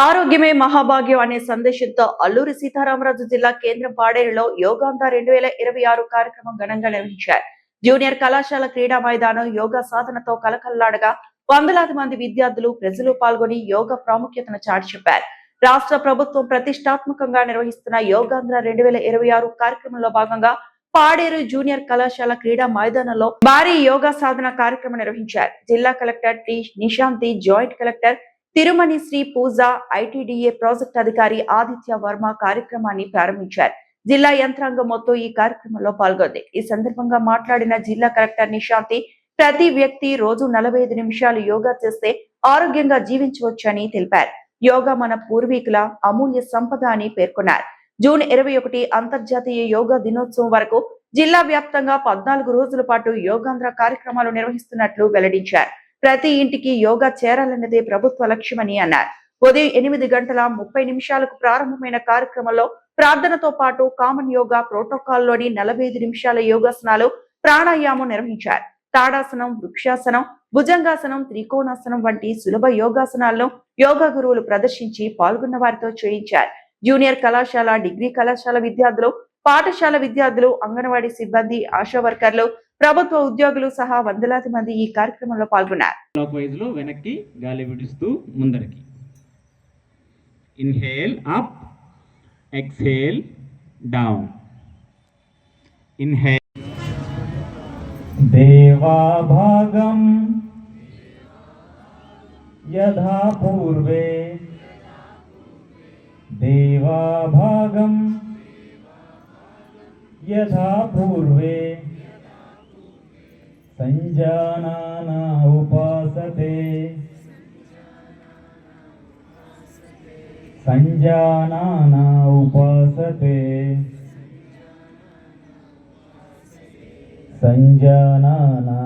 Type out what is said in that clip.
ఆరోగ్యమే మహాభాగ్యం అనే సందేశంతో అల్లూరి సీతారామరాజు జిల్లా కేంద్రం పాడేరులో యోగాంధ్ర 2026 కార్యక్రమం ఘనంగా నిర్వహించారు. జూనియర్ కళాశాల క్రీడా మైదానం యోగా సాధనతో కలకల్లాడగా వందలాది మంది విద్యార్థులు ప్రజలు పాల్గొని యోగా ప్రాముఖ్యతను చాటి చెప్పారు. రాష్ట్ర ప్రభుత్వం ప్రతిష్టాత్మకంగా నిర్వహిస్తున్న యోగాంధ్ర 2026 కార్యక్రమంలో భాగంగా పాడేరు జూనియర్ కళాశాల క్రీడా మైదానంలో భారీ యోగా సాధన కార్యక్రమం నిర్వహించారు. జిల్లా collector T Nishanthi, joint collector Tirumani Sri Pooja, ITDA project అధికారి ఆదిత్య వర్మ కార్యక్రమాన్ని ప్రారంభించారు. జిల్లా యంత్రాంగం మొత్తం ఈ కార్యక్రమంలో పాల్గొంది. ఈ సందర్భంగా మాట్లాడిన జిల్లా కలెక్టర్ నిశాంతి, ప్రతి వ్యక్తి రోజు 45 నిమిషాలు యోగా చేస్తే ఆరోగ్యంగా జీవించవచ్చని తెలిపారు. యోగా మన పూర్వీకుల అమూల్య సంపద అని పేర్కొన్నారు. జూన్ 21 అంతర్జాతీయ యోగా దినోత్సవం వరకు జిల్లా వ్యాప్తంగా 14 రోజుల పాటు యోగాంధ్ర కార్యక్రమాలు నిర్వహిస్తున్నట్లు వెల్లడించారు. ప్రతి ఇంటికి యోగా చేరాలన్నదే ప్రభుత్వ లక్ష్యమని అన్నారు. ఉదయం 8:30 ప్రారంభమైన కార్యక్రమంలో ప్రార్థనతో పాటు కామన్ యోగా ప్రోటోకాల్లోని 45 నిమిషాల యోగాసనాలు, ప్రాణాయామం నిర్వహించారు. తాడాసనం, వృక్షాసనం, భుజంగాసనం, త్రికోణాసనం వంటి సులభ యోగాసనాలను యోగా గురువులు ప్రదర్శించి పాల్గొన్న వారితో చేయించారు. జూనియర్ కళాశాల, డిగ్రీ కళాశాల విద్యార్థులు, పాఠశాల విద్యార్థులు, అంగన్వాడీ సిబ్బంది, ఆశా వర్కర్లు, ప్రభుత్వ ఉద్యోగులు సహా వందలాది మంది ఈ కార్యక్రమంలో పాల్గొన్నారు. వెనక్కి గాలి విడుస్తూ ముందరికి. Inhale up, exhale down. Inhale. దేవాభాగం యథా పూర్వే, దేవాభాగం యథా పూర్వే, సంజానానా ఉపాసతే, సంజానానా ఉపాసతే, సంజానానా